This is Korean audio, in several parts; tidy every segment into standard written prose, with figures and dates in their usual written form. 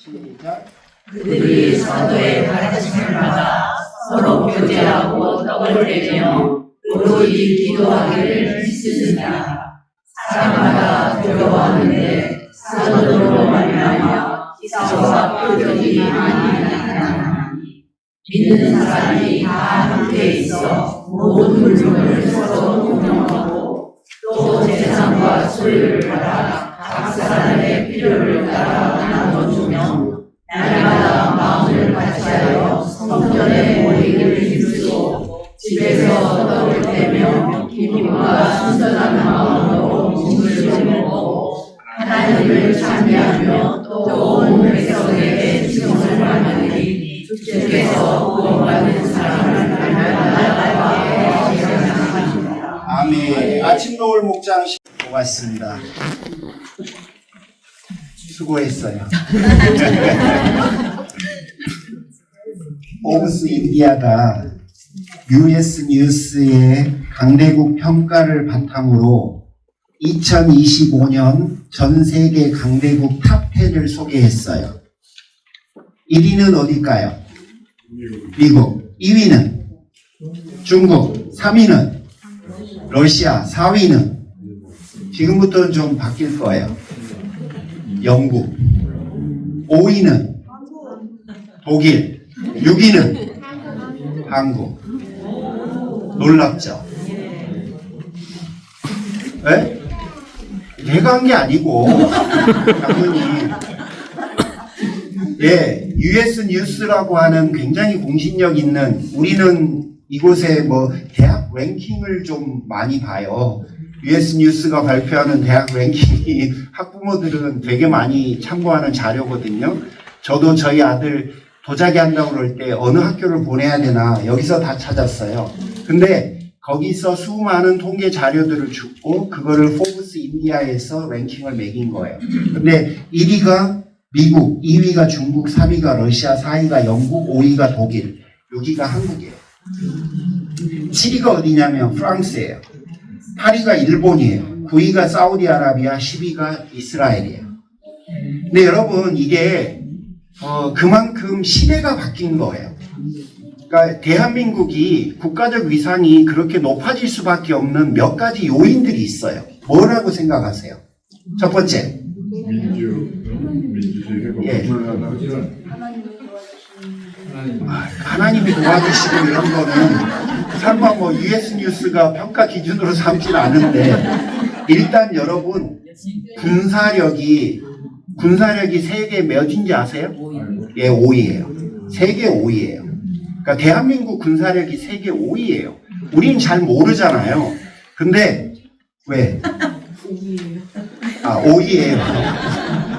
시작. 그들이 사도의 가르침을 받아 서로 교제하고 떡을 떼며 오로지 기도하기를 힘쓰니라. 사람마다 두려워하는데 사도로 말미암아 기사와 표적이 많이 나타나니 믿는 사람이 다 함께 있어 모든 물건을 서로 공용하고 또 재산과 소유를 받아 각 사람의 필요를 따라 나눠주며 날마다 마음을 같이하여 성전에 모이기를 힘쓰고 집에서 떡을 떼며 기쁨과 순전한 마음으로 음식을 먹고 하나님을 찬미하며 또 온 백성에게 증언을 하느니 주께서 구원받는 사람을 날마다 하시옵소서. 아멘. 아침 노을 목장 고맙습니다. 수고했어요. 포브스 인디아가 US 뉴스의 강대국 평가를 바탕으로 2025년 전 세계 강대국 탑 10을 소개했어요. 1위는 어딜까요? 미국. 2위는 중국. 3위는 러시아. 4위는 지금부터는 좀 바뀔 거예요. 영국. 5위는 독일. 6위는 한국. 놀랍죠? 네? 내가 한 게 아니고 장모님. 예, US 뉴스라고 하는 굉장히 공신력 있는, 우리는 이곳에 뭐 대학 랭킹을 좀 많이 봐요. US 뉴스가 발표하는 대학 랭킹이 학부모들은 되게 많이 참고하는 자료거든요. 저도 저희 아들 도자기 한다고 그럴 때 어느 학교를 보내야 되나 여기서 다 찾았어요. 근데 거기서 수많은 통계 자료들을 주고 그거를 포브스 인디아에서 랭킹을 매긴 거예요. 근데 1위가 미국, 2위가 중국, 3위가 러시아, 4위가 영국, 5위가 독일, 6위가 한국이에요. 7위가 어디냐면 프랑스예요. 8위가 일본이에요. 9위가 사우디아라비아, 10위가 이스라엘이에요. 근데 여러분 이게 그만큼 시대가 바뀐 거예요. 그러니까 대한민국이 국가적 위상이 그렇게 높아질 수밖에 없는 몇 가지 요인들이 있어요. 뭐라고 생각하세요? 첫 번째. 예. 하나님이 도와주시고 이런 거는 설마 뭐 US 뉴스가 평가 기준으로 삼진 않은데, 일단 여러분 군사력이 세계 몇인지 아세요? 예, 5위예요. 세계 5위예요. 그러니까 대한민국 군사력이 세계 5위예요. 우리는 잘 모르잖아요. 근데 왜? 5위예요.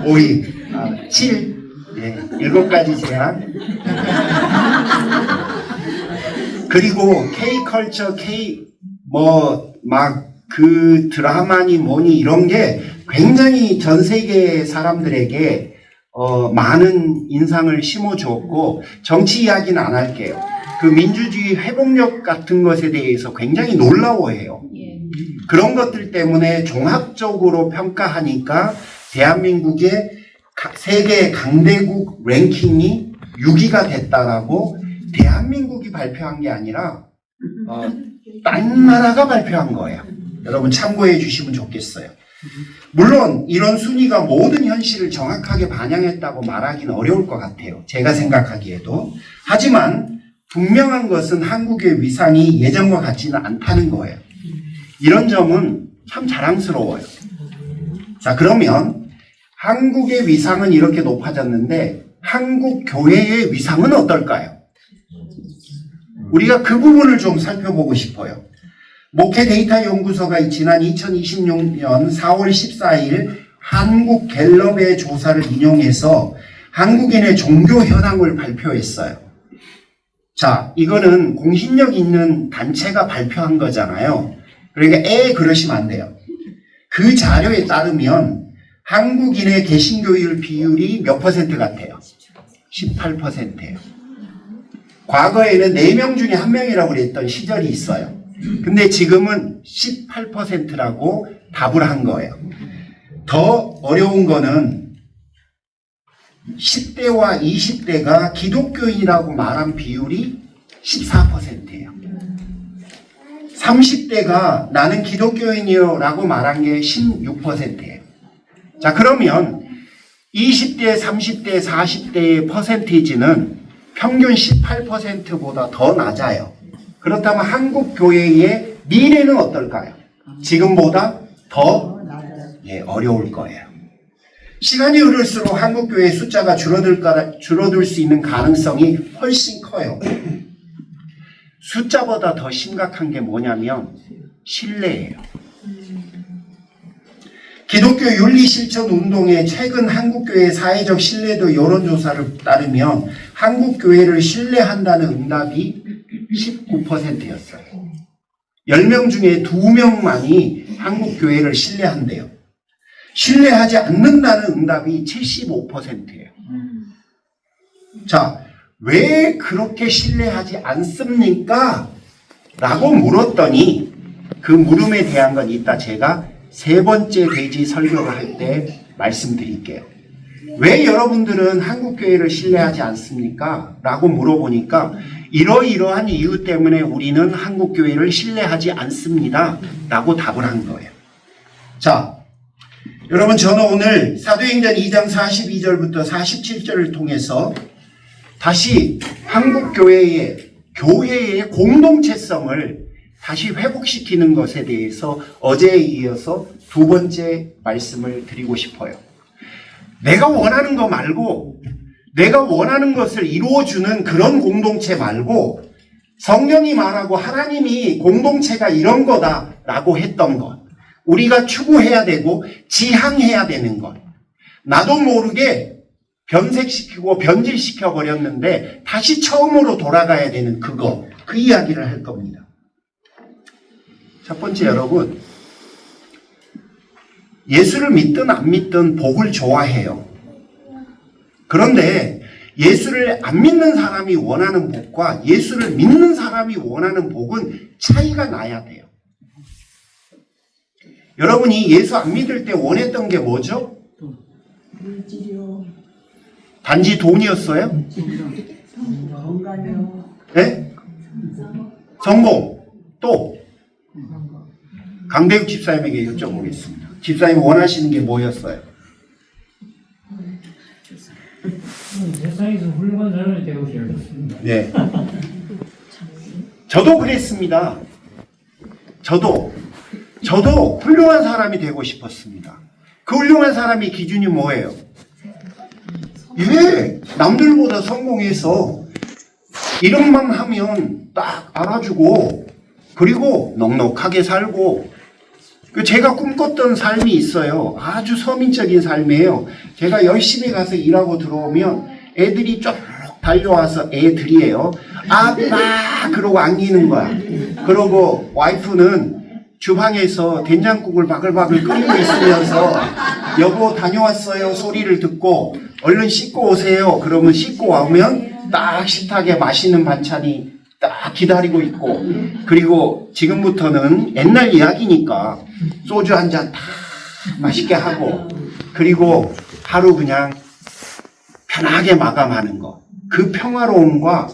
5위. 7. 네, 7가지 제한. 그리고 K컬처, 그 드라마니 뭐니 이런 게 굉장히 전 세계 사람들에게 많은 인상을 심어주었고, 정치 이야기는 안 할게요. 그 민주주의 회복력 같은 것에 대해서 굉장히 놀라워해요. 그런 것들 때문에 종합적으로 평가하니까 대한민국의 세계 강대국 랭킹이 6위가 됐다라고 대한민국이 발표한 게 아니라 딴 나라가 발표한 거예요. 여러분 참고해 주시면 좋겠어요. 물론 이런 순위가 모든 현실을 정확하게 반영했다고 말하기는 어려울 것 같아요. 제가 생각하기에도. 하지만 분명한 것은 한국의 위상이 예전과 같지는 않다는 거예요. 이런 점은 참 자랑스러워요. 자, 그러면 한국의 위상은 이렇게 높아졌는데 한국 교회의 위상은 어떨까요? 우리가 그 부분을 좀 살펴보고 싶어요. 목회 데이터 연구소가 지난 2026년 4월 14일 한국 갤럽의 조사를 인용해서 한국인의 종교 현황을 발표했어요. 자, 이거는 공신력 있는 단체가 발표한 거잖아요. 그러니까 그러시면 안 돼요. 그 자료에 따르면 한국인의 개신교율 비율이 몇 퍼센트 같아요? 18%예요. 과거에는 4명 중에 1명이라고 그랬던 시절이 있어요. 근데 지금은 18%라고 답을 한 거예요. 더 어려운 거는 10대와 20대가 기독교인이라고 말한 비율이 14%예요. 30대가 나는 기독교인이요 라고 말한 게 16%예요. 자, 그러면 20대, 30대, 40대의 퍼센티지는 평균 18%보다 더 낮아요. 그렇다면 한국 교회의 미래는 어떨까요? 지금보다 더 어려울 거예요. 시간이 흐를수록 한국 교회의 숫자가 줄어들 수 있는 가능성이 훨씬 커요. 숫자보다 더 심각한 게 뭐냐면 신뢰예요. 기독교 윤리실천운동의 최근 한국교회 사회적 신뢰도 여론조사를 따르면 한국교회를 신뢰한다는 응답이 19%였어요. 10명 중에 2명만이 한국교회를 신뢰한대요. 신뢰하지 않는다는 응답이 75%예요. 자, 왜 그렇게 신뢰하지 않습니까? 라고 물었더니 그 물음에 대한 건 이따 제가 세 번째 대지 설교를 할 때 말씀드릴게요. 왜 여러분들은 한국교회를 신뢰하지 않습니까? 라고 물어보니까 이러이러한 이유 때문에 우리는 한국교회를 신뢰하지 않습니다. 라고 답을 한 거예요. 자, 여러분 저는 오늘 사도행전 2장 42절부터 47절을 통해서 다시 한국교회의 공동체성을 다시 회복시키는 것에 대해서 어제에 이어서 두 번째 말씀을 드리고 싶어요. 내가 원하는 거 말고 내가 원하는 것을 이루어주는 그런 공동체 말고 성경이 말하고 하나님이 공동체가 이런 거다라고 했던 것, 우리가 추구해야 되고 지향해야 되는 것, 나도 모르게 변색시키고 변질시켜 버렸는데 다시 처음으로 돌아가야 되는 그거, 그 이야기를 할 겁니다. 첫 번째, 여러분, 예수를 믿든 안 믿든 복을 좋아해요. 그런데 예수를 안 믿는 사람이 원하는 복과 예수를 믿는 사람이 원하는 복은 차이가 나야 돼요. 여러분이 예수 안 믿을 때 원했던 게 뭐죠? 단지 돈이었어요? 네? 성공. 또 강대욱 집사님에게 여쭤보겠습니다. 집사님 원하시는 게 뭐였어요? 세상에서 훌륭한 사람이 되고 싶습니다. 네. 저도 그랬습니다. 저도 훌륭한 사람이 되고 싶었습니다. 그 훌륭한 사람의 기준이 뭐예요? 예, 남들보다 성공해서 이름만 하면 딱 알아주고 그리고 넉넉하게 살고, 제가 꿈꿨던 삶이 있어요. 아주 서민적인 삶이에요. 제가 열심히 가서 일하고 들어오면 애들이 쭉 달려와서 애들이에요. 아빠 그러고 안기는 거야. 그러고 와이프는 주방에서 된장국을 바글바글 끓이고 있으면서 여보 다녀왔어요 소리를 듣고 얼른 씻고 오세요. 그러면 씻고 오면 딱 식탁에 맛있는 반찬이 딱 기다리고 있고, 그리고 지금부터는 옛날 이야기니까 소주 한 잔 다 맛있게 하고, 그리고 하루 그냥 편하게 마감하는 거, 그 평화로움과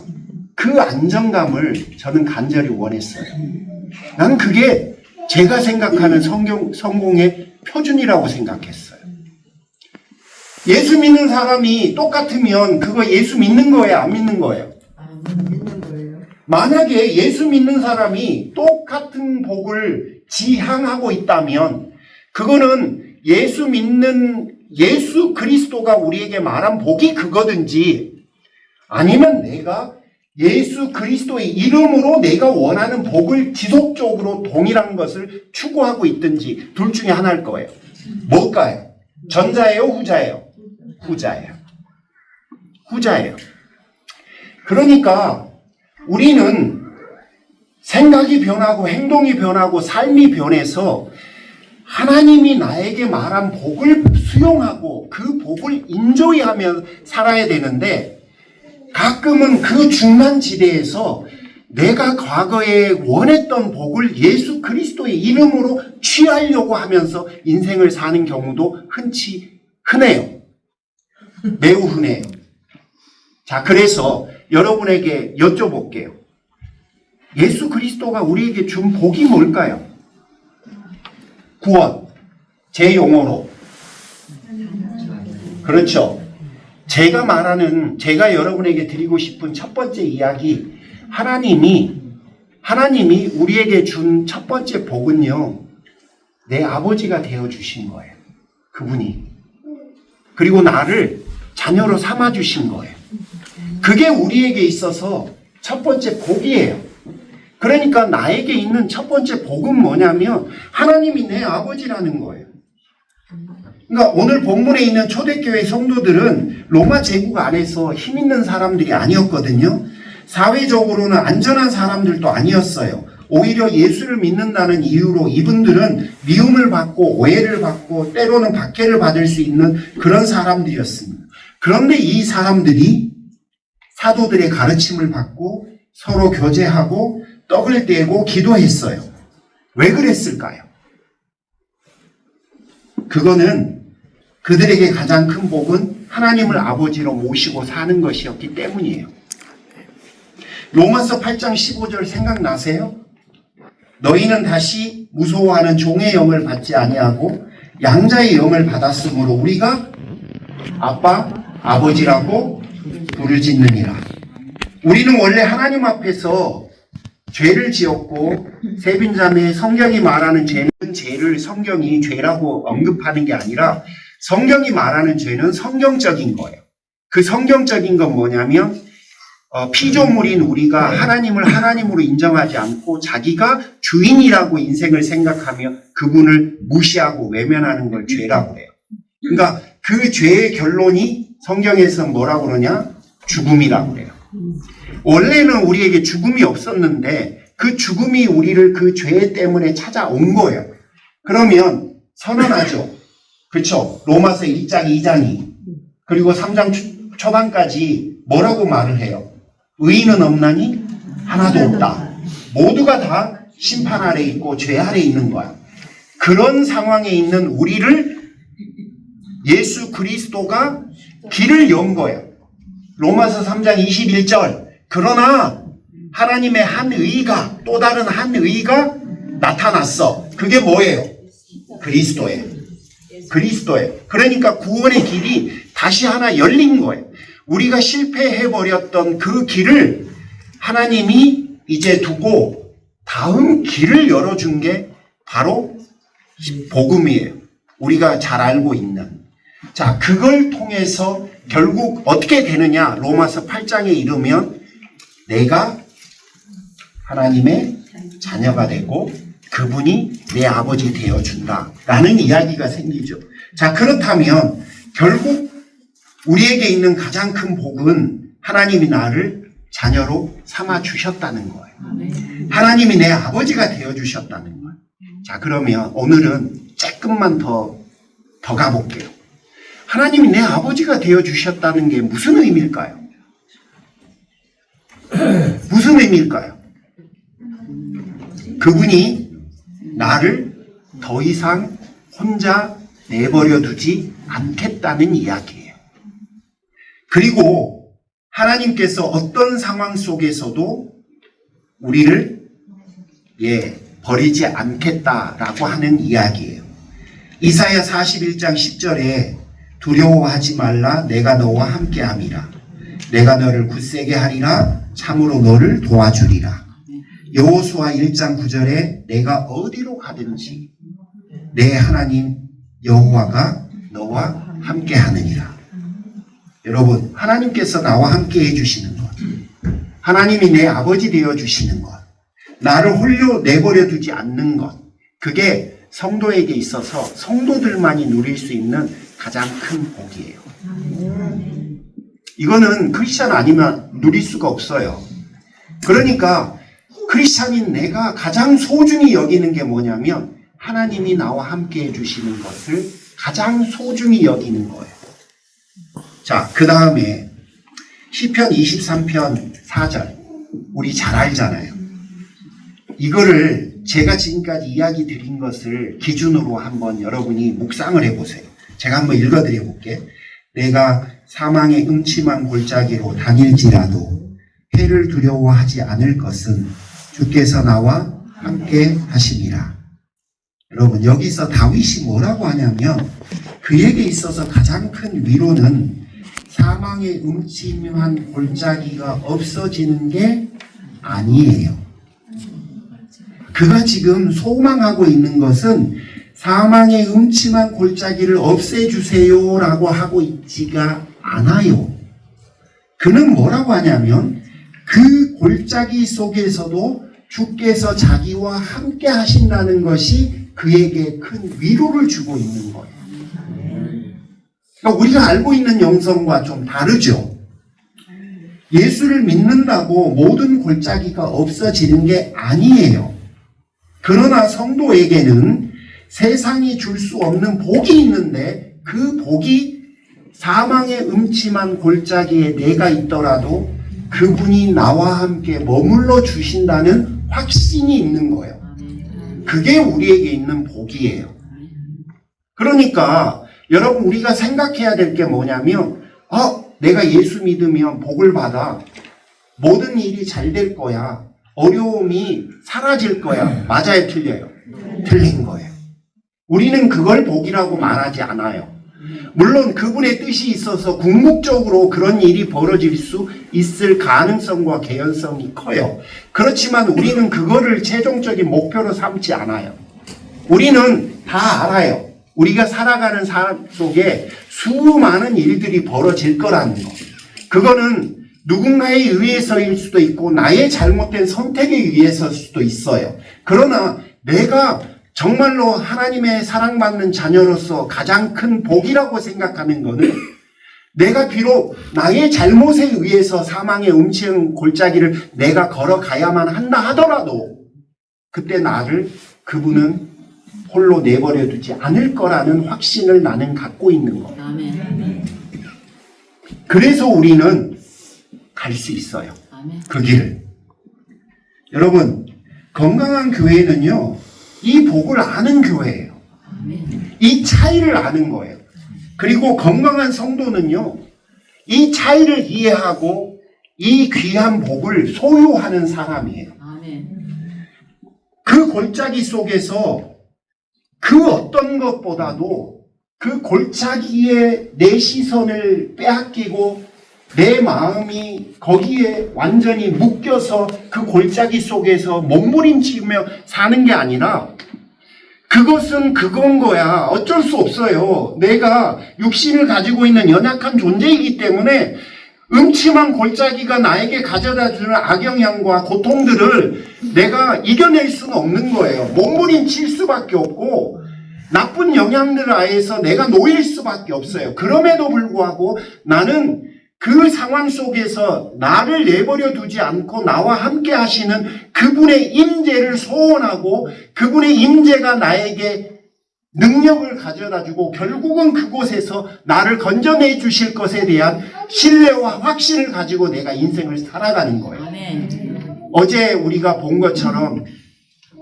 그 안정감을 저는 간절히 원했어요. 나는 그게 제가 생각하는 성공의 표준이라고 생각했어요. 예수 믿는 사람이 똑같으면 그거 예수 믿는 거예요, 안 믿는 거예요? 만약에 예수 믿는 사람이 똑같은 복을 지향하고 있다면 그거는 예수 그리스도가 우리에게 말한 복이 그거든지, 아니면 내가 예수 그리스도의 이름으로 내가 원하는 복을 지속적으로 동일한 것을 추구하고 있든지 둘 중에 하나일 거예요. 뭘까요? 전자예요, 후자예요? 후자예요. 그러니까 우리는 생각이 변하고 행동이 변하고 삶이 변해서 하나님이 나에게 말한 복을 수용하고 그 복을 인조이하며 살아야 되는데, 가끔은 그 중간지대에서 내가 과거에 원했던 복을 예수 그리스도의 이름으로 취하려고 하면서 인생을 사는 경우도 흔해요. 매우 흔해요. 자, 그래서 여러분에게 여쭤볼게요. 예수 그리스도가 우리에게 준 복이 뭘까요? 구원. 제 용어로. 그렇죠. 제가 여러분에게 드리고 싶은 첫 번째 이야기, 하나님이 우리에게 준 첫 번째 복은요, 내 아버지가 되어주신 거예요. 그분이. 그리고 나를 자녀로 삼아주신 거예요. 그게 우리에게 있어서 첫 번째 복이에요. 그러니까 나에게 있는 첫 번째 복은 뭐냐면 하나님이 내 아버지라는 거예요. 그러니까 오늘 본문에 있는 초대교회 성도들은 로마 제국 안에서 힘 있는 사람들이 아니었거든요. 사회적으로는 안전한 사람들도 아니었어요. 오히려 예수를 믿는다는 이유로 이분들은 미움을 받고 오해를 받고 때로는 박해를 받을 수 있는 그런 사람들이었습니다. 그런데 이 사람들이 사도들의 가르침을 받고 서로 교제하고 떡을 떼고 기도했어요. 왜 그랬을까요? 그거는 그들에게 가장 큰 복은 하나님을 아버지로 모시고 사는 것이었기 때문이에요. 로마서 8장 15절 생각나세요? 너희는 다시 무서워하는 종의 영을 받지 아니하고 양자의 영을 받았으므로 우리가 아빠, 아버지라고 부르짖느니라. 우리는 원래 하나님 앞에서 죄를 지었고 세빈자매 성경이 말하는 죄를 성경이 죄라고 언급하는 게 아니라 성경이 말하는 죄는 성경적인 거예요. 그 성경적인 건 뭐냐면 피조물인 우리가 하나님을 하나님으로 인정하지 않고 자기가 주인이라고 인생을 생각하며 그분을 무시하고 외면하는 걸 죄라고 해요. 그러니까 그 죄의 결론이 성경에서 뭐라고 그러냐? 죽음이라고 해요. 원래는 우리에게 죽음이 없었는데 그 죽음이 우리를 그 죄 때문에 찾아온 거예요. 그러면 선언하죠. 그렇죠? 로마서 1장 2장이 그리고 3장 초반까지 뭐라고 말을 해요? 의인은 없나니 하나도 없다. 모두가 다 심판 아래 있고 죄 아래 있는 거야. 그런 상황에 있는 우리를 예수 그리스도가 길을 연 거예요. 로마서 3장 21절. 그러나 하나님의 한 의가 또 다른 한 의가 나타났어. 그게 뭐예요? 그리스도예요. 그리스도예요. 그러니까 구원의 길이 다시 하나 열린 거예요. 우리가 실패해버렸던 그 길을 하나님이 이제 두고 다음 길을 열어준 게 바로 복음이에요. 우리가 잘 알고 있는. 자, 그걸 통해서 결국 어떻게 되느냐? 로마서 8장에 이르면 내가 하나님의 자녀가 되고 그분이 내 아버지 되어준다 라는 이야기가 생기죠. 자, 그렇다면 결국 우리에게 있는 가장 큰 복은 하나님이 나를 자녀로 삼아 주셨다는 거예요. 하나님이 내 아버지가 되어주셨다는 거예요. 자, 그러면 오늘은 조금만 더 가볼게요. 하나님이 내 아버지가 되어주셨다는 게 무슨 의미일까요? 무슨 의미일까요? 그분이 나를 더 이상 혼자 내버려 두지 않겠다는 이야기예요. 그리고 하나님께서 어떤 상황 속에서도 우리를 버리지 않겠다라고 하는 이야기예요. 이사야 41장 10절에 두려워하지 말라 내가 너와 함께함이라 내가 너를 굳세게 하리라 참으로 너를 도와주리라. 여호수아 1장 9절에 내가 어디로 가든지 내 하나님 여호와가 너와 함께하느니라. 여러분, 하나님께서 나와 함께 해주시는 것, 하나님이 내 아버지 되어주시는 것, 나를 홀로 내버려 두지 않는 것, 그게 성도에게 있어서 성도들만이 누릴 수 있는 가장 큰 복이에요. 이거는 크리스찬 아니면 누릴 수가 없어요. 그러니까 크리스찬인 내가 가장 소중히 여기는 게 뭐냐면 하나님이 나와 함께 해주시는 것을 가장 소중히 여기는 거예요. 자, 그 다음에 시편 23편 4절 우리 잘 알잖아요. 이거를 제가 지금까지 이야기 드린 것을 기준으로 한번 여러분이 묵상을 해보세요. 제가 한번 읽어드려 볼게요. 내가 사망의 음침한 골짜기로 다닐지라도 해를 두려워하지 않을 것은 주께서 나와 함께 하심이라. 여러분, 여기서 다윗이 뭐라고 하냐면 그에게 있어서 가장 큰 위로는 사망의 음침한 골짜기가 없어지는 게 아니에요. 그가 지금 소망하고 있는 것은 사망의 음침한 골짜기를 없애주세요 라고 하고 있지가 않아요. 그는 뭐라고 하냐면 그 골짜기 속에서도 주께서 자기와 함께 하신다는 것이 그에게 큰 위로를 주고 있는 거예요. 그러니까 우리가 알고 있는 영성과 좀 다르죠. 예수를 믿는다고 모든 골짜기가 없어지는 게 아니에요. 그러나 성도에게는 세상이 줄 수 없는 복이 있는데 그 복이 사망의 음침한 골짜기에 내가 있더라도 그분이 나와 함께 머물러 주신다는 확신이 있는 거예요. 그게 우리에게 있는 복이에요. 그러니까 여러분, 우리가 생각해야 될 게 뭐냐면 내가 예수 믿으면 복을 받아. 모든 일이 잘 될 거야. 어려움이 사라질 거야. 맞아요, 틀려요? 틀린 거예요. 우리는 그걸 복이라고 말하지 않아요. 물론 그분의 뜻이 있어서 궁극적으로 그런 일이 벌어질 수 있을 가능성과 개연성이 커요. 그렇지만 우리는 그거를 최종적인 목표로 삼지 않아요. 우리는 다 알아요. 우리가 살아가는 삶 속에 수많은 일들이 벌어질 거라는 거. 그거는 누군가에 의해서일 수도 있고 나의 잘못된 선택에 의해서일 수도 있어요. 그러나 내가 정말로 하나님의 사랑받는 자녀로서 가장 큰 복이라고 생각하는 것은 내가 비록 나의 잘못에 의해서 사망의 음침한 골짜기를 내가 걸어가야만 한다 하더라도 그때 나를 그분은 홀로 내버려 두지 않을 거라는 확신을 나는 갖고 있는 거예요. 아멘. 그래서 우리는 갈 수 있어요. 아멘. 그 길을. 여러분, 건강한 교회는요, 이 복을 아는 교회예요. 아멘. 이 차이를 아는 거예요. 그리고 건강한 성도는요, 이 차이를 이해하고 이 귀한 복을 소유하는 사람이에요. 아멘. 그 골짜기 속에서 그 어떤 것보다도 그 골짜기에 내 시선을 빼앗기고 내 마음이 거기에 완전히 묶여서 그 골짜기 속에서 몸부림치며 사는 게 아니라 그것은 그건 거야. 어쩔 수 없어요. 내가 육신을 가지고 있는 연약한 존재이기 때문에 음침한 골짜기가 나에게 가져다 주는 악영향과 고통들을 내가 이겨낼 수는 없는 거예요. 몸부림칠 수밖에 없고 나쁜 영향들 아래에서 내가 놓일 수밖에 없어요. 그럼에도 불구하고 나는 그 상황 속에서 나를 내버려 두지 않고 나와 함께 하시는 그분의 임재를 소원하고 그분의 임재가 나에게 능력을 가져다 주고 결국은 그곳에서 나를 건져내 주실 것에 대한 신뢰와 확신을 가지고 내가 인생을 살아가는 거예요. 아멘. 어제 우리가 본 것처럼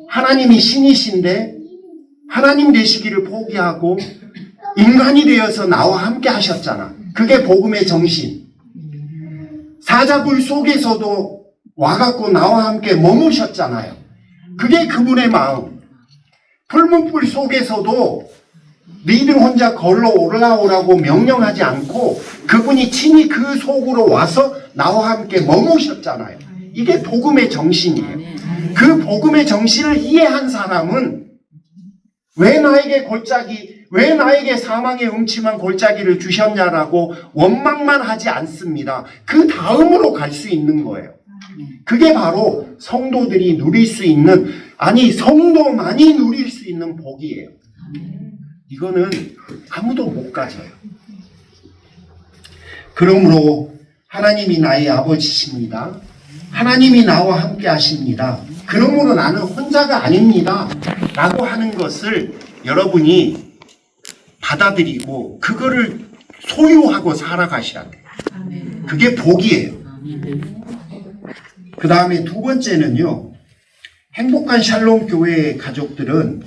하나님이 신이신데 하나님 되시기를 포기하고 인간이 되어서 나와 함께 하셨잖아. 그게 복음의 정신. 사자굴 속에서도 와갖고 나와 함께 머무셨잖아요. 그게 그분의 마음. 풀문불 속에서도 너희들 혼자 걸러 올라오라고 명령하지 않고 그분이 친히 그 속으로 와서 나와 함께 머무셨잖아요. 이게 복음의 정신이에요. 그 복음의 정신을 이해한 사람은 왜 나에게 사망의 음침한 골짜기를 주셨냐라고 원망만 하지 않습니다. 그 다음으로 갈 수 있는 거예요. 그게 바로 성도들이 누릴 수 있는, 아니 성도만이 누릴 수 있는 복이에요. 이거는 아무도 못 가져요. 그러므로 하나님이 나의 아버지십니다. 하나님이 나와 함께 하십니다. 그러므로 나는 혼자가 아닙니다. 라고 하는 것을 여러분이 받아들이고 그거를 소유하고 살아가셔야 돼요. 그게 복이에요. 그 다음에 두 번째는요. 행복한 샬롬 교회 가족들은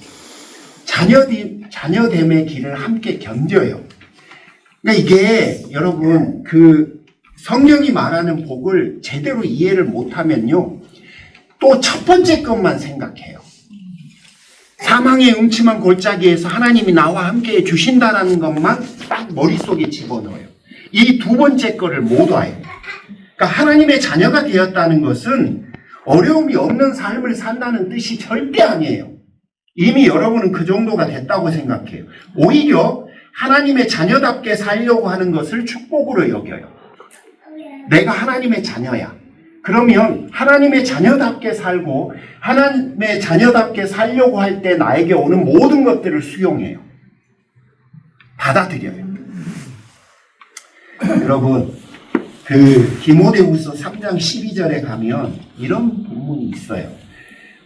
자녀됨의 길을 함께 견뎌요. 그러니까 이게 여러분 그 성경이 말하는 복을 제대로 이해를 못하면요. 또 첫 번째 것만 생각해요. 사망의 음침한 골짜기에서 하나님이 나와 함께 주신다라는 것만 딱 머릿속에 집어넣어요. 이 두 번째 거를 못 와요. 그러니까 하나님의 자녀가 되었다는 것은 어려움이 없는 삶을 산다는 뜻이 절대 아니에요. 이미 여러분은 그 정도가 됐다고 생각해요. 오히려 하나님의 자녀답게 살려고 하는 것을 축복으로 여겨요. 내가 하나님의 자녀야. 그러면 하나님의 자녀답게 살고 하나님의 자녀답게 살려고 할 때 나에게 오는 모든 것들을 수용해요. 받아들여요. 여러분 그 디모데후서 3장 12절에 가면 이런 본문이 있어요.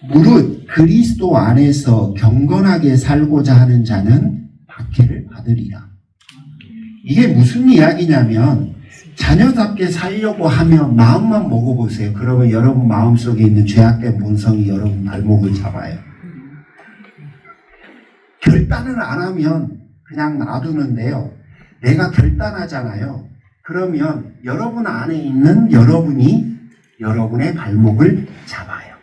무릇 그리스도 안에서 경건하게 살고자 하는 자는 박해를 받으리라. 이게 무슨 이야기냐면 자녀답게 살려고 하면 마음만 먹어보세요. 그러면 여러분 마음속에 있는 죄악된 본성이 여러분 발목을 잡아요. 결단을 안 하면 그냥 놔두는데요. 내가 결단하잖아요. 그러면 여러분 안에 있는 여러분이 여러분의 발목을 잡아요.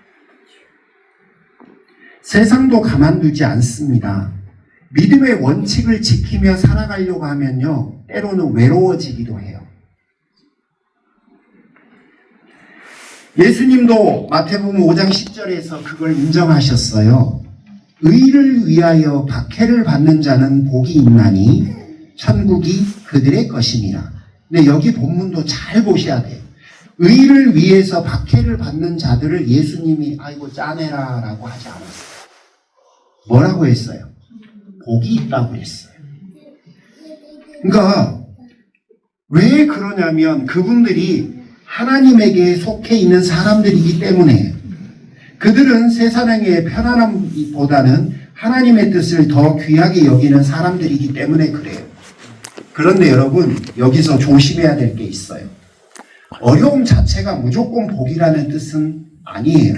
세상도 가만두지 않습니다. 믿음의 원칙을 지키며 살아가려고 하면요. 때로는 외로워지기도 해요. 예수님도 마태복음 5장 10절에서 그걸 인정하셨어요. 의를 위하여 박해를 받는 자는 복이 있나니 천국이 그들의 것임이라. 근데 여기 본문도 잘 보셔야 돼요. 의를 위해서 박해를 받는 자들을 예수님이 아이고 짜내라 라고 하지 않았어요. 뭐라고 했어요? 복이 있다고 했어요. 그러니까 왜 그러냐면 그분들이 하나님에게 속해 있는 사람들이기 때문에 그들은 세상의 편안함보다는 하나님의 뜻을 더 귀하게 여기는 사람들이기 때문에 그래요. 그런데 여러분 여기서 조심해야 될 게 있어요. 어려움 자체가 무조건 복이라는 뜻은 아니에요.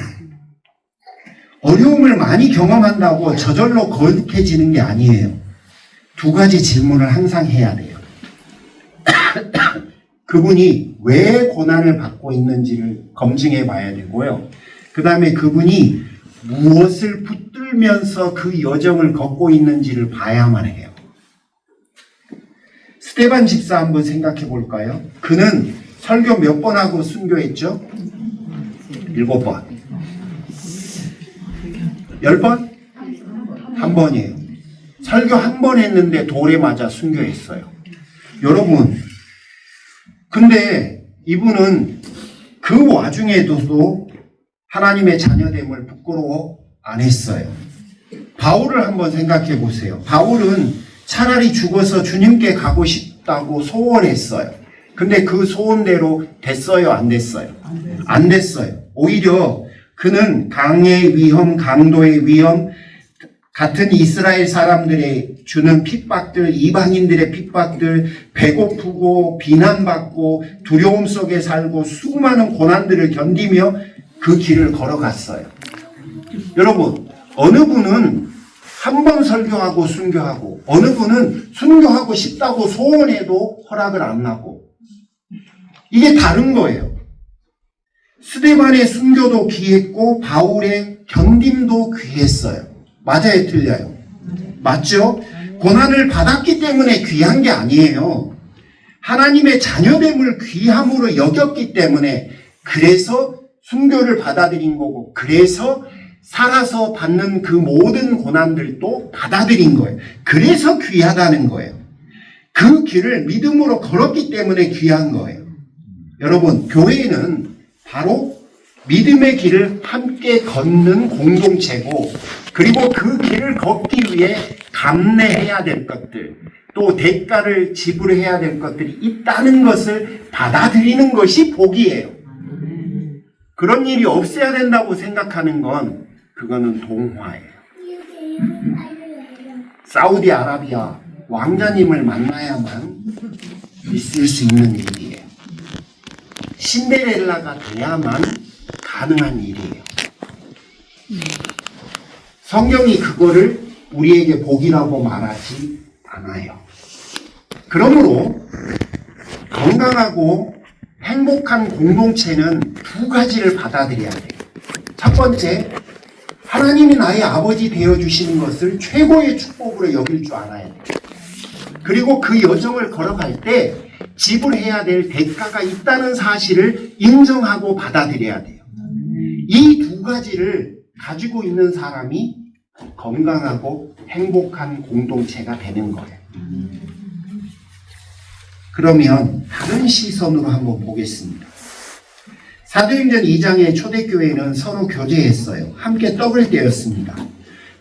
어려움을 많이 경험한다고 저절로 거룩해지는 게 아니에요. 두 가지 질문을 항상 해야 돼요. 그분이 왜 고난을 받고 있는지를 검증해 봐야 되고요. 그 다음에 그분이 무엇을 붙들면서 그 여정을 걷고 있는지를 봐야만 해요. 스데반 집사 한번 생각해 볼까요? 그는 설교 몇 번 하고 순교했죠? 7번. 10번? 1번이에요. 설교 1번 했는데 돌에 맞아 순교했어요. 여러분, 근데 이분은 그 와중에도 하나님의 자녀됨을 부끄러워 안 했어요. 바울을 한번 생각해 보세요. 바울은 차라리 죽어서 주님께 가고 싶다고 소원했어요. 근데 그 소원대로 됐어요? 안 됐어요? 안 됐어요. 오히려 그는 강의 위험, 강도의 위험, 같은 이스라엘 사람들의 주는 핍박들, 이방인들의 핍박들, 배고프고 비난받고 두려움 속에 살고 수많은 고난들을 견디며 그 길을 걸어갔어요. 여러분, 어느 분은 한 번 설교하고 순교하고 어느 분은 순교하고 싶다고 소원해도 허락을 안 하고 이게 다른 거예요. 스데반의 순교도 귀했고 바울의 견딤도 귀했어요. 맞아요? 틀려요? 맞죠? 고난을 받았기 때문에 귀한 게 아니에요. 하나님의 자녀됨을 귀함으로 여겼기 때문에 그래서 순교를 받아들인 거고 그래서 살아서 받는 그 모든 고난들도 받아들인 거예요. 그래서 귀하다는 거예요. 그 길을 믿음으로 걸었기 때문에 귀한 거예요. 여러분, 교회는 바로 믿음의 길을 함께 걷는 공동체고 그리고 그 길을 걷기 위해 감내해야 될 것들 또 대가를 지불해야 될 것들이 있다는 것을 받아들이는 것이 복이에요. 그런 일이 없어야 된다고 생각하는 건 그거는 동화예요. 사우디아라비아 왕자님을 만나야만 있을 수 있는 일이에요. 신데렐라가 돼야만 가능한 일이에요. 성경이 그거를 우리에게 복이라고 말하지 않아요. 그러므로 건강하고 행복한 공동체는 두 가지를 받아들여야 돼요. 첫 번째, 하나님이 나의 아버지 되어주시는 것을 최고의 축복으로 여길 줄 알아야 돼요. 그리고 그 여정을 걸어갈 때 지불해야 될 대가가 있다는 사실을 인정하고 받아들여야 돼요. 이 두 가지를 가지고 있는 사람이 건강하고 행복한 공동체가 되는 거예요. 그러면 다른 시선으로 한번 보겠습니다. 사도행전 2장의 초대교회는 서로 교제했어요. 함께 떡을 떼었습니다.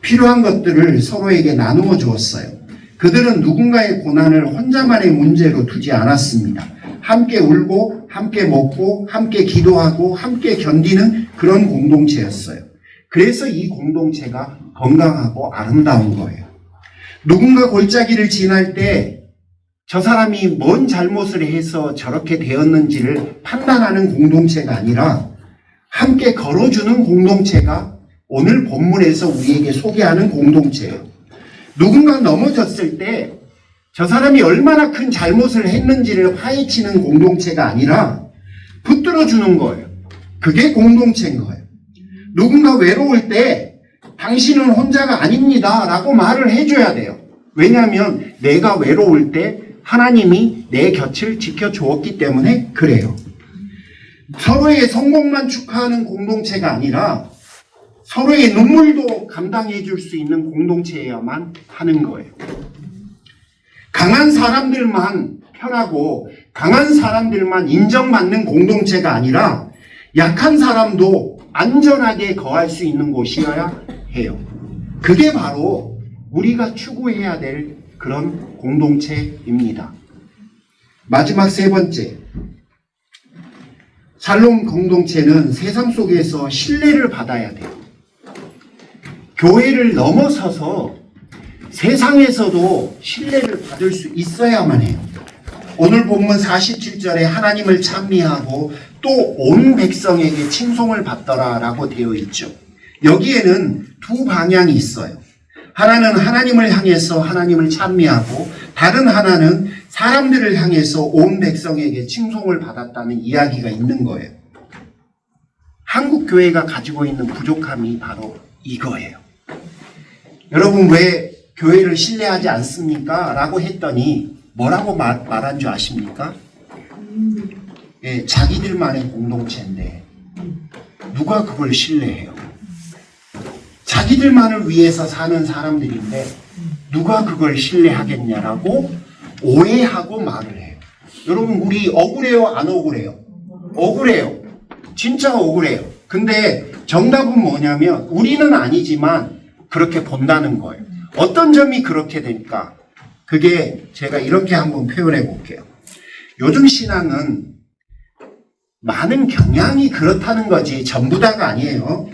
필요한 것들을 서로에게 나누어 주었어요. 그들은 누군가의 고난을 혼자만의 문제로 두지 않았습니다. 함께 울고 함께 먹고 함께 기도하고 함께 견디는 그런 공동체였어요. 그래서 이 공동체가 건강하고 아름다운 거예요. 누군가 골짜기를 지날 때 저 사람이 뭔 잘못을 해서 저렇게 되었는지를 판단하는 공동체가 아니라 함께 걸어주는 공동체가 오늘 본문에서 우리에게 소개하는 공동체예요. 누군가 넘어졌을 때 저 사람이 얼마나 큰 잘못을 했는지를 파헤치는 공동체가 아니라 붙들어주는 거예요. 그게 공동체인 거예요. 누군가 외로울 때 당신은 혼자가 아닙니다 라고 말을 해줘야 돼요. 왜냐하면 내가 외로울 때 하나님이 내 곁을 지켜주었기 때문에 그래요. 서로의 성공만 축하하는 공동체가 아니라 서로의 눈물도 감당해 줄 수 있는 공동체여야만 하는 거예요. 강한 사람들만 편하고 강한 사람들만 인정받는 공동체가 아니라 약한 사람도 안전하게 거할 수 있는 곳이어야 해요. 그게 바로 우리가 추구해야 될 그런 공동체입니다. 마지막 세 번째, 샬롬 공동체는 세상 속에서 신뢰를 받아야 돼요. 교회를 넘어서서 세상에서도 신뢰를 받을 수 있어야만 해요. 오늘 본문 47절에 하나님을 찬미하고 또 온 백성에게 칭송을 받더라 라고 되어 있죠. 여기에는 두 방향이 있어요. 하나는 하나님을 향해서 하나님을 찬미하고 다른 하나는 사람들을 향해서 온 백성에게 칭송을 받았다는 이야기가 있는 거예요. 한국 교회가 가지고 있는 부족함이 바로 이거예요. 여러분 왜 교회를 신뢰하지 않습니까? 라고 했더니 뭐라고 말한 줄 아십니까? 예, 자기들만의 공동체인데 누가 그걸 신뢰해요? 자기들만을 위해서 사는 사람들인데 누가 그걸 신뢰하겠냐라고 오해하고 말을 해요. 여러분 우리 억울해요? 안 억울해요? 억울해요. 진짜 억울해요. 근데 정답은 뭐냐면 우리는 아니지만 그렇게 본다는 거예요. 어떤 점이 그렇게 될까? 그게 제가 이렇게 한번 표현해 볼게요. 요즘 신앙은 많은 경향이 그렇다는 거지 전부 다가 아니에요.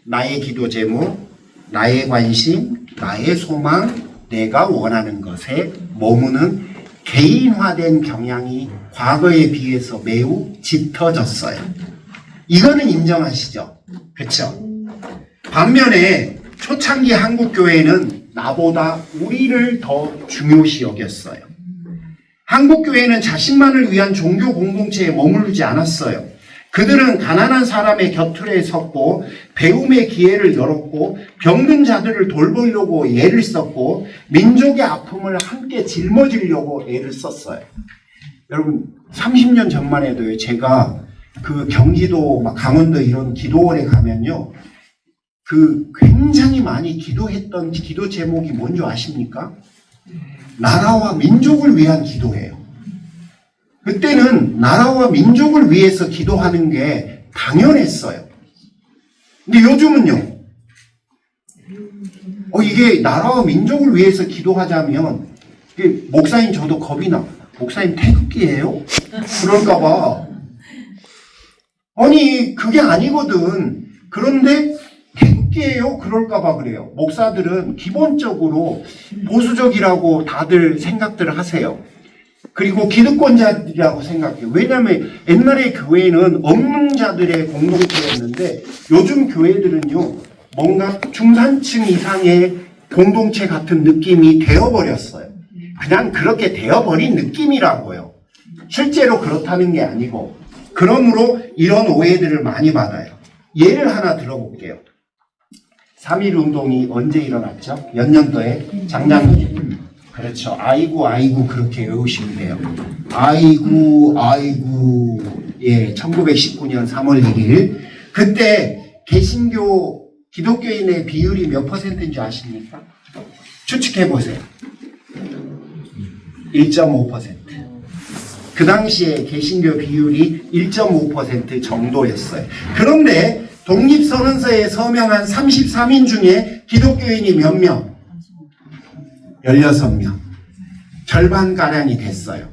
나의 기도 제목, 나의 관심, 나의 소망, 내가 원하는 것에 머무는 개인화된 경향이 과거에 비해서 매우 짙어졌어요. 이거는 인정하시죠? 그렇죠? 반면에 초창기 한국교회는 나보다 우리를 더 중요시 여겼어요. 한국교회는 자신만을 위한 종교 공동체에 머무르지 않았어요. 그들은 가난한 사람의 곁에 섰고 배움의 기회를 열었고 병든 자들을 돌보려고 애를 썼고 민족의 아픔을 함께 짊어지려고 애를 썼어요. 여러분 30년 전만 해도요. 제가 그 경기도 막 강원도 이런 기도원에 가면요. 그 굉장히 많이 기도했던 기도 제목이 뭔지 아십니까? 나라와 민족을 위한 기도예요. 그때는 나라와 민족을 위해서 기도하는 게 당연했어요. 근데 요즘은요. 이게 나라와 민족을 위해서 기도하자면 이게 목사님 저도 겁이 나. 목사님 태극기예요? 그럴까봐. 아니 그게 아니거든. 그런데 태극기예요? 그럴까봐 그래요. 목사들은 기본적으로 보수적이라고 다들 생각들을 하세요. 그리고 기득권자들이라고 생각해요. 왜냐하면 옛날에 교회는 없는 자들의 공동체였는데 요즘 교회들은요 뭔가 중산층 이상의 공동체 같은 느낌이 되어버렸어요. 그냥 그렇게 되어버린 느낌이라고요. 실제로 그렇다는 게 아니고, 그러므로 이런 오해들을 많이 받아요. 예를 하나 들어볼게요. 3.1 운동이 언제 일어났죠? 몇 년도에? 작년도에. 그렇죠. 아이고 그렇게 외우시면 돼요. 아이고 예, 1919년 3월 1일. 그때 개신교 기독교인의 비율이 몇 %인지 아십니까? 추측해 보세요. 1.5%. 그 당시에 개신교 비율이 1.5% 정도였어요. 그런데 독립선언서에 서명한 33인 중에 기독교인이 몇 명? 16명. 절반가량이 됐어요.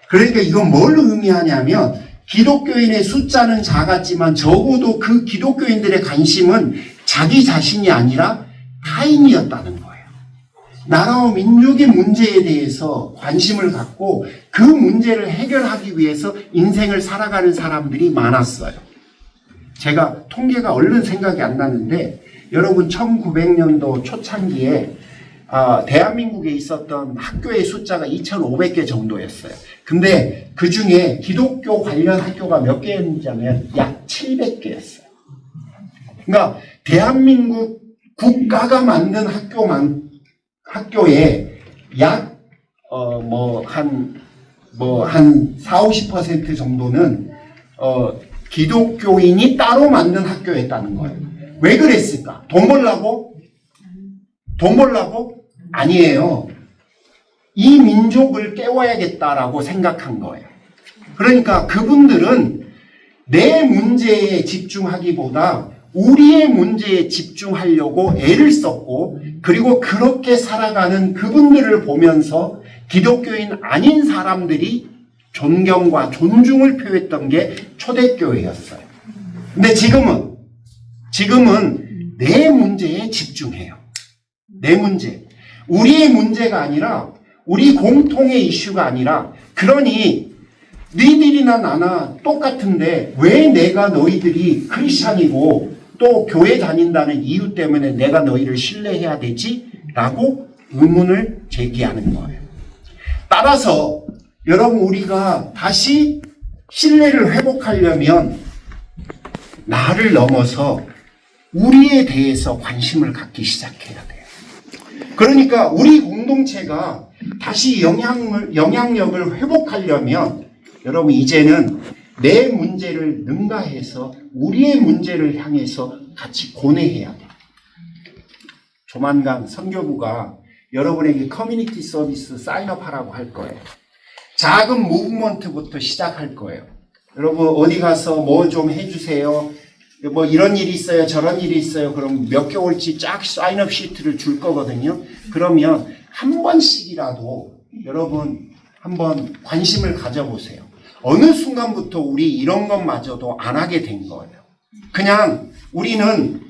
그러니까 이건 뭘 의미하냐면 기독교인의 숫자는 작았지만 적어도 그 기독교인들의 관심은 자기 자신이 아니라 타인이었다는 거예요. 나라와 민족의 문제에 대해서 관심을 갖고 그 문제를 해결하기 위해서 인생을 살아가는 사람들이 많았어요. 제가 통계가 얼른 생각이 안 나는데 여러분 1900년도 초창기에 대한민국에 있었던 학교의 숫자가 2,500개 정도였어요. 근데 그 중에 기독교 관련 학교가 몇 개였냐면 약 700개였어요. 그러니까 대한민국 국가가 만든 학교에 약 한 40-50% 정도는 기독교인이 따로 만든 학교였다는 거예요. 왜 그랬을까? 돈 벌라고? 돈 벌라고? 아니에요. 이 민족을 깨워야겠다라고 생각한 거예요. 그러니까 그분들은 내 문제에 집중하기보다 우리의 문제에 집중하려고 애를 썼고, 그리고 그렇게 살아가는 그분들을 보면서 기독교인 아닌 사람들이 존경과 존중을 표했던 게 초대교회였어요. 근데 지금은 내 문제에 집중해요. 내 문제. 우리의 문제가 아니라, 우리 공통의 이슈가 아니라, 그러니 너희들이나 나나 똑같은데 왜 내가 너희들이 크리스찬이고 또 교회 다닌다는 이유 때문에 내가 너희를 신뢰해야 되지? 라고 의문을 제기하는 거예요. 따라서 여러분, 우리가 다시 신뢰를 회복하려면 나를 넘어서 우리에 대해서 관심을 갖기 시작해야 돼요. 그러니까 우리 공동체가 다시 영향력을 회복하려면 여러분, 이제는 내 문제를 능가해서 우리의 문제를 향해서 같이 고뇌해야 돼요. 조만간 선교부가 여러분에게 커뮤니티 서비스 사인업하라고 할 거예요. 작은 무브먼트부터 시작할 거예요. 여러분, 어디 가서 뭐 좀 해주세요. 뭐 이런 일이 있어요, 저런 일이 있어요. 그럼 몇 개월치 쫙 사인업 시트를 줄 거거든요. 그러면 한 번씩이라도 여러분 한번 관심을 가져보세요. 어느 순간부터 우리 이런 것마저도 안 하게 된 거예요. 그냥 우리는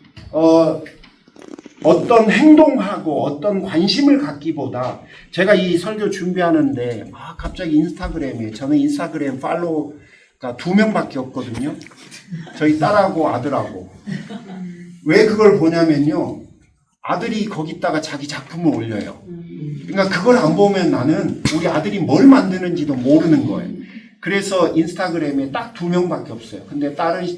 어떤 행동하고 어떤 관심을 갖기보다, 제가 이 설교 준비하는데 갑자기 인스타그램에, 저는 인스타그램 팔로우가 2명밖에 없거든요. 저희 딸하고 아들하고. 왜 그걸 보냐면요, 아들이 거기다가 자기 작품을 올려요. 그러니까 그걸 안 보면 나는 우리 아들이 뭘 만드는지도 모르는 거예요. 그래서 인스타그램에 딱 2명밖에 없어요. 근데 딸은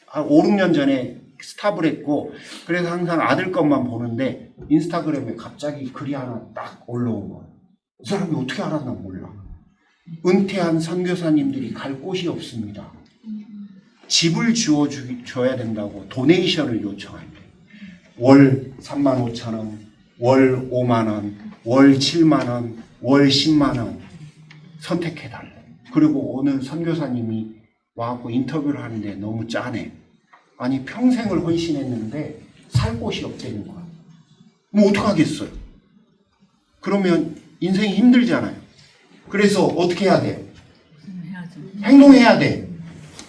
한 5-6년 전에 스탑을 했고, 그래서 항상 아들 것만 보는데 인스타그램에 갑자기 글이 하나 딱 올라온 거예요. 이 사람이 어떻게 알았나 몰라. 은퇴한 선교사님들이 갈 곳이 없습니다. 집을 지어줘야 된다고 도네이션을 요청한대. 월 35,000원, 월 5만원, 월 7만원, 월 10만원 선택해달래. 그리고 오늘 선교사님이 와갖고 인터뷰를 하는데 너무 짠해. 아니, 평생을 헌신했는데 살 곳이 없다는 거야. 뭐 어떡하겠어요? 그러면 인생이 힘들잖아요. 그래서 어떻게 해야 돼요? 행동해야 돼.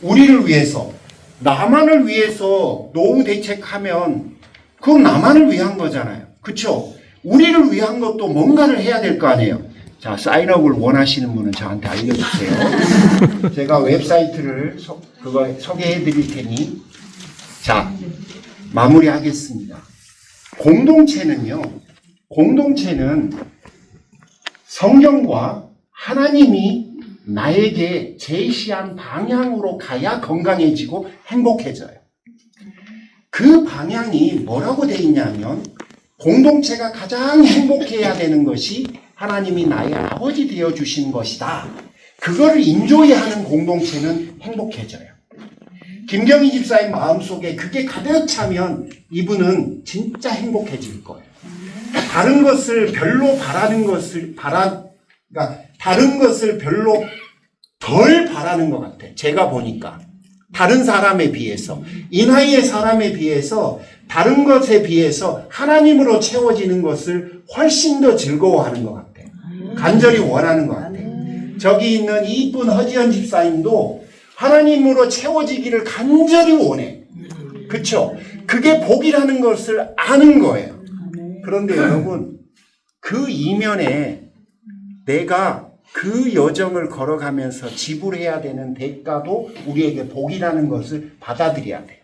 우리를 위해서. 나만을 위해서 노후 대책하면 그건 나만을 위한 거잖아요. 그쵸? 우리를 위한 것도 뭔가를 해야 될 거 아니에요. 자, 사인업을 원하시는 분은 저한테 알려주세요. 제가 웹사이트를 소개해 드릴 테니. 자, 마무리하겠습니다. 공동체는 성경과 하나님이 나에게 제시한 방향으로 가야 건강해지고 행복해져요. 그 방향이 뭐라고 돼 있냐면 공동체가 가장 행복해야 되는 것이 하나님이 나의 아버지 되어 주신 것이다. 그거를 인조이하는 공동체는 행복해져요. 김경희 집사의 마음속에 그게 가득 차면 이분은 진짜 행복해질 거예요. 다른 것을 별로 그러니까 다른 것을 별로 덜 바라는 것 같아. 제가 보니까 다른 사람에 비해서, 이 나이의 사람에 비해서, 다른 것에 비해서 하나님으로 채워지는 것을 훨씬 더 즐거워하는 것 같아. 간절히 원하는 것 같아. 저기 있는 이쁜 허지연 집사님도 하나님으로 채워지기를 간절히 원해. 그쵸? 그게 복이라는 것을 아는 거예요. 그런데 여러분, 그 이면에 내가 그 여정을 걸어가면서 지불해야 되는 대가도 우리에게 복이라는 것을 받아들여야 돼요.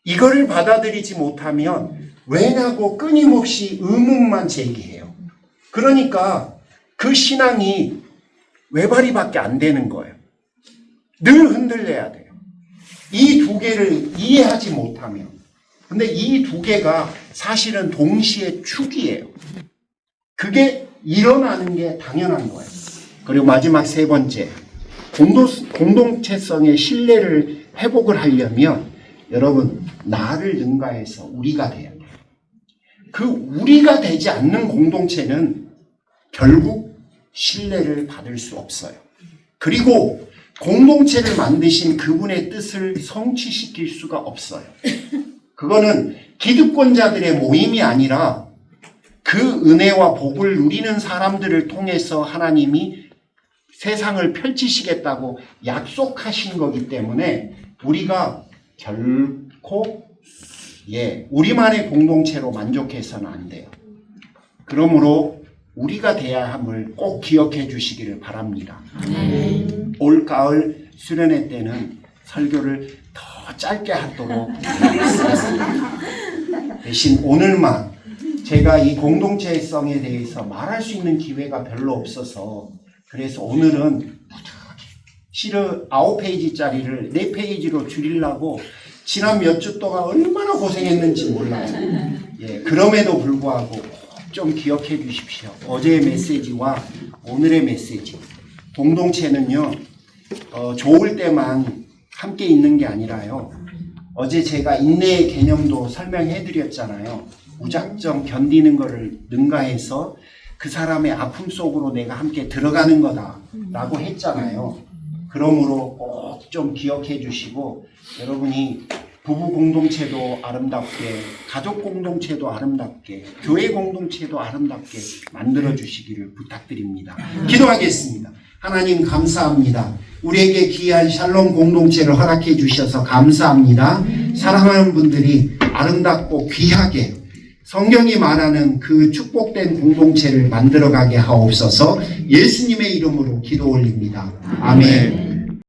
이거를 받아들이지 못하면 왜냐고 끊임없이 의문만 제기해요. 그러니까 그 신앙이 외발이밖에 안 되는 거예요. 늘 흔들려야 돼요. 이 두 개를 이해하지 못하면. 근데 이 두 개가 사실은 동시에 축이에요. 그게 일어나는 게 당연한 거예요. 그리고 마지막 세 번째, 공동체성의 신뢰를 회복을 하려면 여러분, 나를 능가해서 우리가 돼야 돼요. 그 우리가 되지 않는 공동체는 결국 신뢰를 받을 수 없어요. 그리고 공동체를 만드신 그분의 뜻을 성취시킬 수가 없어요. 그거는 기득권자들의 모임이 아니라 그 은혜와 복을 누리는 사람들을 통해서 하나님이 세상을 펼치시겠다고 약속하신 거기 때문에 우리가 결코 우리만의 공동체로 만족해서는 안 돼요. 그러므로 우리가 돼야 함을 꼭 기억해 주시기를 바랍니다. 올 가을 수련회 때는 설교를 더 짧게 하도록 하겠습니다. 대신 오늘만 제가 이 공동체성에 대해서 말할 수 있는 기회가 별로 없어서 그래서 오늘은 실은 9페이지짜리를 4페이지로 줄이려고 지난 몇 주 동안 얼마나 고생했는지 몰라요. 그럼에도 불구하고 좀 기억해 주십시오. 어제의 메시지와 오늘의 메시지. 공동체는요, 좋을 때만 함께 있는 게 아니라요. 어제 제가 인내의 개념도 설명해 드렸잖아요. 무작정 견디는 것을 능가해서 그 사람의 아픔 속으로 내가 함께 들어가는 거다라고 했잖아요. 그러므로 꼭 좀 기억해 주시고 여러분이 부부 공동체도 아름답게, 가족 공동체도 아름답게, 교회 공동체도 아름답게 만들어 주시기를 부탁드립니다. 기도하겠습니다. 하나님 감사합니다. 우리에게 귀한 샬롬 공동체를 허락해 주셔서 감사합니다. 사랑하는 분들이 아름답고 귀하게 성경이 말하는 그 축복된 공동체를 만들어가게 하옵소서. 예수님의 이름으로 기도 올립니다. 아멘.